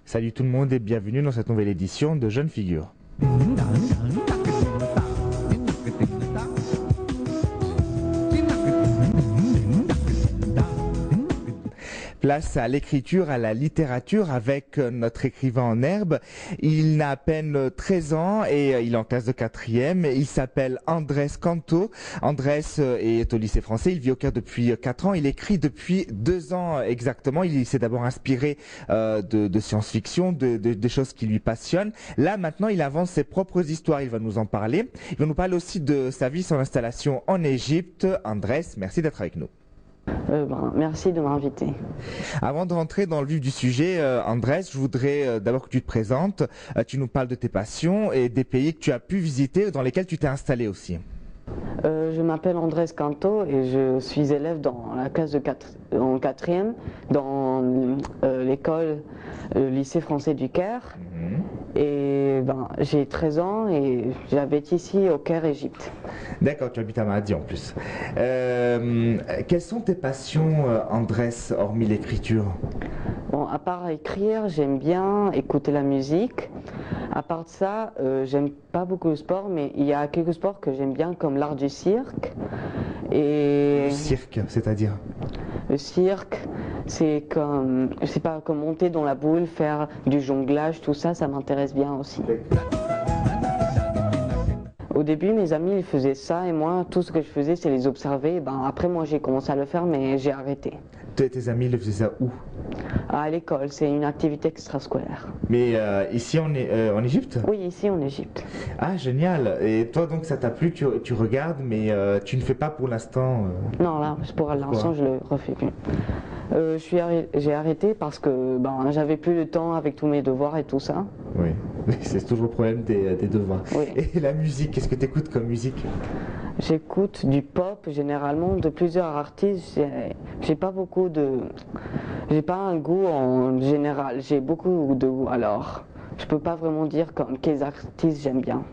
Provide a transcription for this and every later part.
Salut tout le monde et bienvenue dans cette nouvelle édition de Jeunes Figures. Place à l'écriture, à la littérature avec notre écrivain en herbe. Il n'a à peine 13 ans et il est en classe de 4e. Il s'appelle Andrés Canto. Andrés est au lycée français. Il vit au Caire depuis 4 ans. Il écrit depuis 2 ans exactement. Il s'est d'abord inspiré de science-fiction, des choses qui lui passionnent. Là, maintenant, il invente ses propres histoires. Il va nous en parler. Il va nous parler aussi de sa vie, son installation en Égypte. Andrés, merci d'être avec nous. Merci de m'inviter. Avant de rentrer dans le vif du sujet, Andrés, je voudrais d'abord que tu te présentes. Tu nous parles de tes passions et des pays que tu as pu visiter, dans lesquels tu t'es installé aussi. Je m'appelle Andrés Canto et je suis élève dans la classe en 4e dans l'école lycée français du Caire. Et j'ai 13 ans et j'habite ici au Caire, Égypte. D'accord, tu habites à Maradi en plus. Quelles sont tes passions, Andrés, hormis l'écriture? Bon, à part écrire, j'aime bien écouter la musique. À part de ça, j'aime pas beaucoup le sport, mais il y a quelques sports que j'aime bien, comme l'art du cirque. Et Le cirque, c'est-à-dire? le cirque, c'est comme, je sais pas, comme monter dans la boule, faire du jonglage, tout ça, ça m'intéresse bien aussi. Au début, mes amis ils faisaient ça et moi, tout ce que je faisais, c'est les observer. Après, moi, j'ai commencé à le faire, mais j'ai arrêté. Tes amis le faisaient ça où? À l'école, c'est une activité extrascolaire. Mais ici en Égypte? Oui, ici en Égypte. Ah, génial. Et toi, donc, ça t'a plu, tu regardes, mais tu ne fais pas pour l'instant Non, là, pour l'instant, je le refais plus. J'ai arrêté parce que j'avais plus le temps avec tous mes devoirs et tout ça. Oui, c'est toujours le problème des devoirs. Oui. Et la musique, qu'est-ce que tu écoutes comme musique? J'écoute du pop généralement de plusieurs artistes. J'ai pas un goût en général. J'ai beaucoup de goût, alors je peux pas vraiment dire comme quels artistes j'aime bien.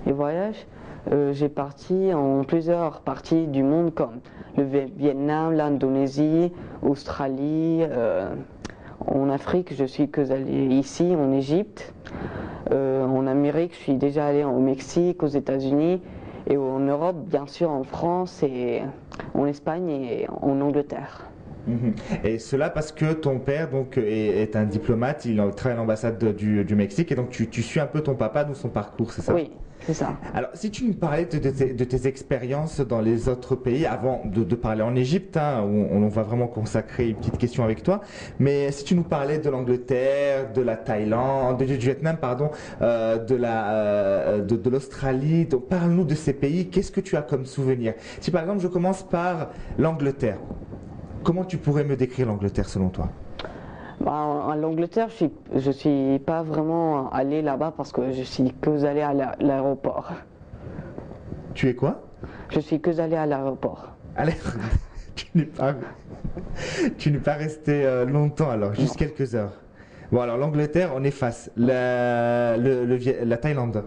Les voyages, j'ai parti en plusieurs parties du monde comme le Vietnam, l'Indonésie, l'Australie. En Afrique, je suis que allé ici, en Égypte. En Amérique, je suis déjà allé au Mexique, aux États-Unis. Et en Europe, bien sûr, en France, et en Espagne et en Angleterre. Et cela parce que ton père donc est un diplomate, il travaille à l'ambassade du Mexique et donc tu suis un peu ton papa dans son parcours, c'est ça? Oui, c'est ça. Alors si tu nous parlais de tes expériences dans les autres pays, avant de parler en Égypte, hein, où on va vraiment consacrer une petite question avec toi, mais si tu nous parlais de l'Angleterre, de la Thaïlande, du Vietnam, pardon, de l'Australie, donc parle-nous de ces pays, qu'est-ce que tu as comme souvenir? Si par exemple je commence par l'Angleterre, comment tu pourrais me décrire l'Angleterre selon toi? En l'Angleterre, je suis pas vraiment allé là-bas parce que je suis que allé à l'aéroport. Tu es quoi? Je suis que allé à l'aéroport. Tu n'es pas resté longtemps alors, juste quelques heures. Bon alors l'Angleterre, on efface. La Thaïlande.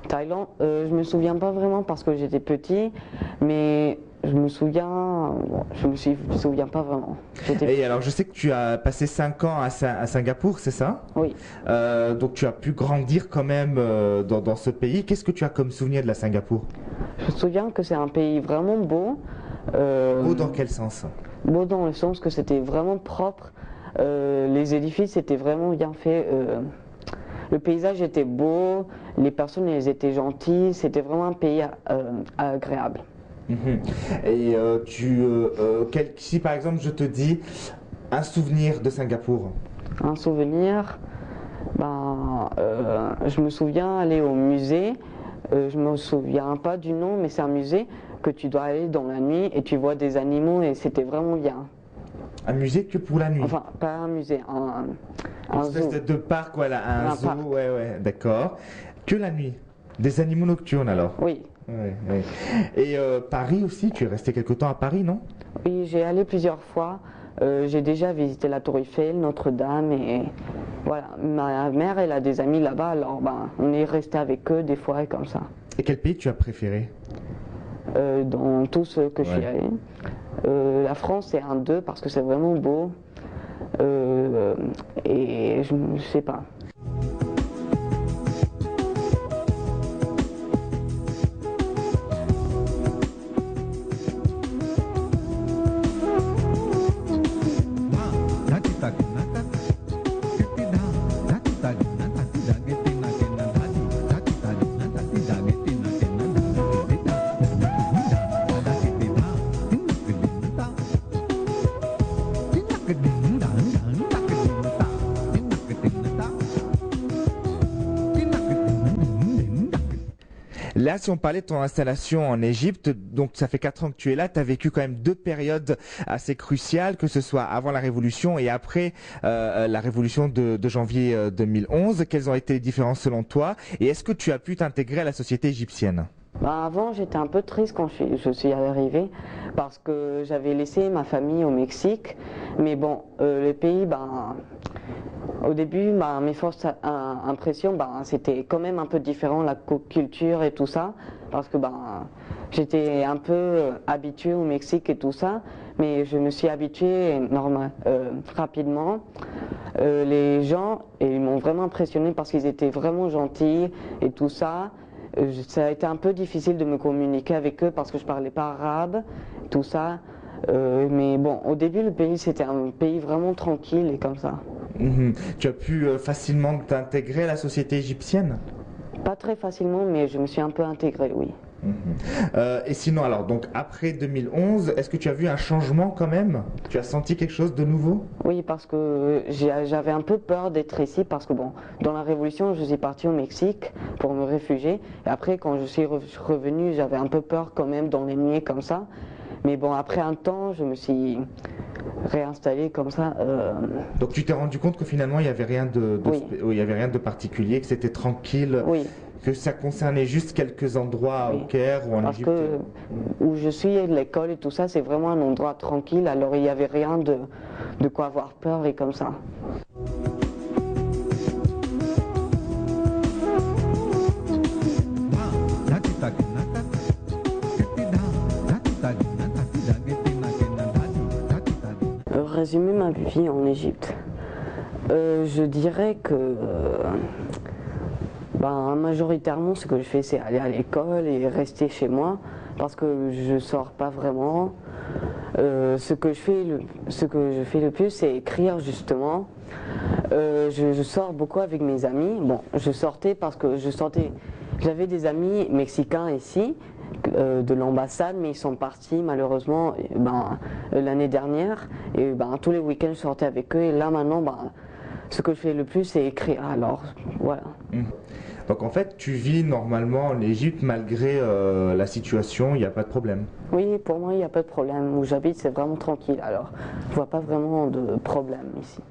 Thaïlande, je me souviens pas vraiment parce que j'étais petit, mais je me souviens pas vraiment. Et alors je sais que tu as passé 5 ans à Singapour, c'est ça? Oui. Donc tu as pu grandir quand même dans ce pays. Qu'est-ce que tu as comme souvenir de la Singapour? Je me souviens que c'est un pays vraiment beau. Beau dans quel sens? Beau dans le sens que c'était vraiment propre. Les édifices étaient vraiment bien faits. Le paysage était beau, les personnes elles étaient gentilles, c'était vraiment un pays agréable. Et si par exemple je te dis un souvenir de Singapour? Un souvenir, je me souviens aller au musée, je me souviens pas du nom, mais c'est un musée que tu dois aller dans la nuit et tu vois des animaux et c'était vraiment bien. Un musée que pour la nuit? Enfin, pas un musée, un zoo. Espèce de parc, voilà, un zoo, parc. ouais, d'accord. Que la nuit? Des animaux nocturnes alors? Oui. Ouais. Et Paris aussi, tu es resté quelque temps à Paris, non? Oui, j'ai allé plusieurs fois. J'ai déjà visité la Tour Eiffel, Notre-Dame et voilà. Ma mère, elle a des amis là-bas, alors on est resté avec eux des fois et comme ça. Et quel pays tu as préféré? dans tout ce que je suis allé. La France c'est un 2 parce que c'est vraiment beau et je sais pas. Là, si on parlait de ton installation en Égypte, donc ça fait 4 ans que tu es là, tu as vécu quand même 2 périodes assez cruciales, que ce soit avant la Révolution et après la Révolution de janvier 2011. Quelles ont été les différences selon toi? Et est-ce que tu as pu t'intégrer à la société égyptienne? Bah, avant, j'étais un peu triste quand je suis arrivée parce que j'avais laissé ma famille au Mexique. Mais bon, le pays, ben, au début, ben, mes fortes impressions, ben, c'était quand même un peu différent, la culture et tout ça. Parce que ben, j'étais un peu habituée au Mexique et tout ça. Mais je me suis habituée rapidement. Les gens, ils m'ont vraiment impressionné parce qu'ils étaient vraiment gentils et tout ça. Ça a été un peu difficile de me communiquer avec eux parce que je parlais pas arabe, tout ça. Mais bon, au début, le pays, c'était un pays vraiment tranquille et comme ça. Tu as pu facilement t'intégrer à la société égyptienne? Pas très facilement, mais je me suis un peu intégrée, oui. Et sinon, alors, donc après 2011, est-ce que tu as vu un changement quand même? Tu as senti quelque chose de nouveau? Oui, parce que j'avais un peu peur d'être ici, parce que bon, dans la Révolution, je suis partie au Mexique pour me réfugier. Et après, quand je suis revenue, j'avais un peu peur quand même dans les nuits comme ça. Mais bon, après un temps, je me suis réinstallée comme ça. Donc tu t'es rendu compte que finalement, il n'y avait rien Oui. il y avait rien de particulier, que c'était tranquille? Oui. Que ça concernait juste quelques endroits Oui. au Caire ou en Parce Égypte? que où je suis, l'école et tout ça, c'est vraiment un endroit tranquille, alors il n'y avait rien de quoi avoir peur et comme ça. Résumer ma vie en Égypte. Je dirais que ben, majoritairement, ce que je fais, c'est aller à l'école et rester chez moi parce que je sors pas vraiment. Ce que je fais le plus, c'est écrire justement. Je sors beaucoup avec mes amis. Bon, je sortais parce que j'avais des amis mexicains ici de l'ambassade, mais ils sont partis malheureusement l'année dernière. Et ben, tous les week-ends, je sortais avec eux. Et là maintenant, ben, ce que je fais le plus, c'est écrire. Alors, voilà. Donc en fait, tu vis normalement en Égypte malgré la situation, il n'y a pas de problème? Oui, pour moi, il n'y a pas de problème. Où j'habite, c'est vraiment tranquille. Alors, je vois pas vraiment de problème ici.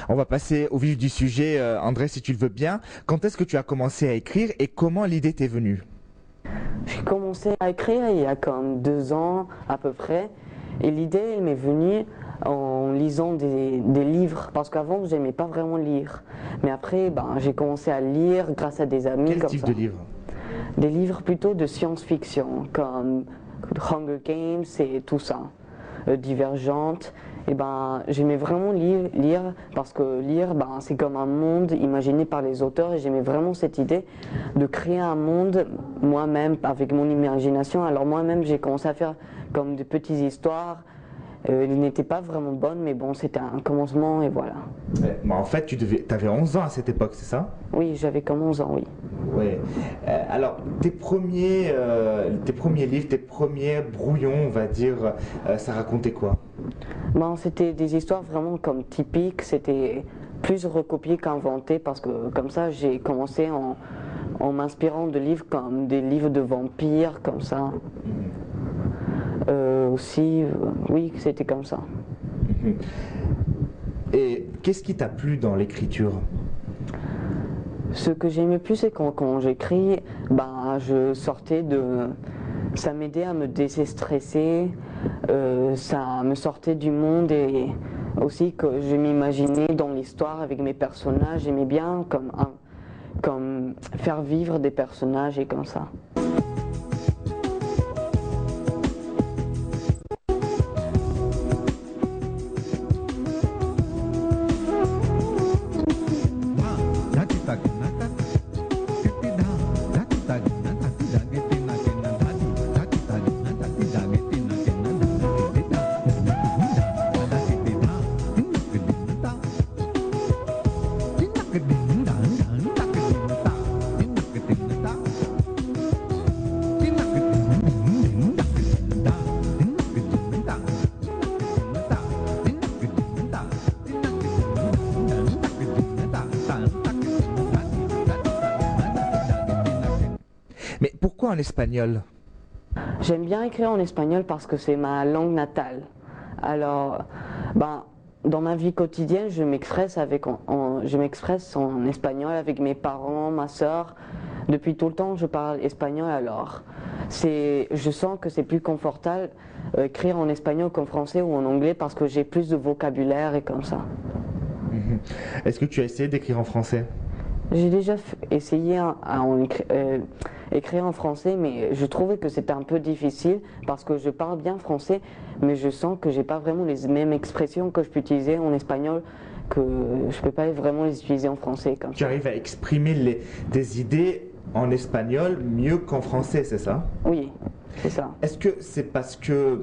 On va passer au vif du sujet, André, si tu le veux bien. Quand est-ce que tu as commencé à écrire et comment l'idée t'est venue? J'ai commencé à écrire il y a comme 2 ans à peu près. Et l'idée, elle m'est venue en lisant des livres. Parce qu'avant, je n'aimais pas vraiment lire. Mais après, j'ai commencé à lire grâce à des amis. Quel type de livres? Des livres plutôt de science-fiction, comme Hunger Games et tout ça. Divergente. Et j'aimais vraiment lire parce que lire, c'est comme un monde imaginé par les auteurs et j'aimais vraiment cette idée de créer un monde moi-même avec mon imagination. Alors moi-même, j'ai commencé à faire comme des petites histoires Elle n'était pas vraiment bonne, mais bon, c'était un commencement et voilà. En fait, tu avais 11 ans à cette époque, c'est ça? Oui, j'avais comme 11 ans, oui. Ouais. Alors, tes premiers livres, tes premiers brouillons, on va dire, ça racontait quoi? Ben, c'était des histoires vraiment comme typiques, c'était plus recopié qu'inventé parce que comme ça j'ai commencé en m'inspirant de livres comme des livres de vampires, comme ça. Aussi, oui, c'était comme ça. Mhm. Et qu'est-ce qui t'a plu dans l'écriture? Ce que j'aimais plus, c'est quand j'écris, ben, je sortais de... Ça m'aidait à me déstresser, ça me sortait du monde et aussi que je m'imaginais dans l'histoire avec mes personnages. J'aimais bien comme faire vivre des personnages et comme ça. Mais pourquoi en espagnol? J'aime bien écrire en espagnol parce que c'est ma langue natale. Alors, ben, dans ma vie quotidienne, je m'expresse en espagnol avec mes parents, ma soeur. Depuis tout le temps, je parle espagnol. Alors, je sens que c'est plus confortable écrire en espagnol qu'en français ou en anglais parce que j'ai plus de vocabulaire et comme ça. Mhm. Est-ce que tu as essayé d'écrire en français? J'ai déjà essayé écrire en français, mais je trouvais que c'était un peu difficile parce que je parle bien français, mais je sens que j'ai pas vraiment les mêmes expressions que je peux utiliser en espagnol, que je peux pas vraiment les utiliser en français comme Tu ça. arrives à exprimer tes idées en espagnol mieux qu'en français, c'est ça? Oui, c'est ça. Est-ce que c'est parce que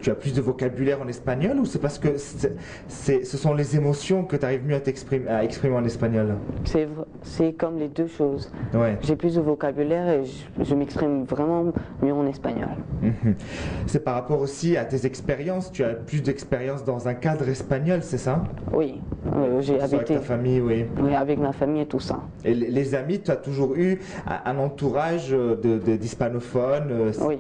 tu as plus de vocabulaire en espagnol ou c'est parce que ce sont les émotions que tu arrives mieux à exprimer en espagnol? C'est comme les deux choses. Ouais. J'ai plus de vocabulaire et je m'exprime vraiment mieux en espagnol. Mhm. C'est par rapport aussi à tes expériences. Tu as plus d'expérience dans un cadre espagnol, c'est ça? Oui, j'ai Avec habité ta famille, oui. oui, avec ma famille et tout ça. Et les amis, tu as toujours eu un entourage d'hispanophones? Oui.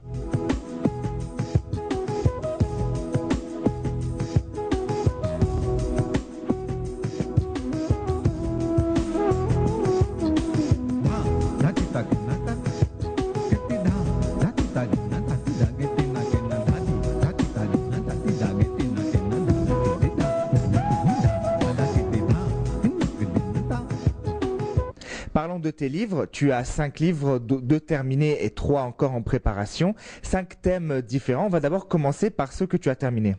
Parlons de tes livres. Tu as 5 livres, 2 terminés et 3 encore en préparation. 5 thèmes différents. On va d'abord commencer par ceux que tu as terminés.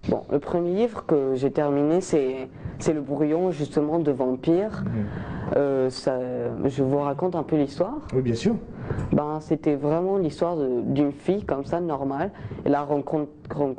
Bon, le premier livre que j'ai terminé, c'est Le Brouillon justement de vampire. Je vous raconte un peu l'histoire. Oui, bien sûr. Ben, c'était vraiment l'histoire d'une fille comme ça, normale. Elle a rencontré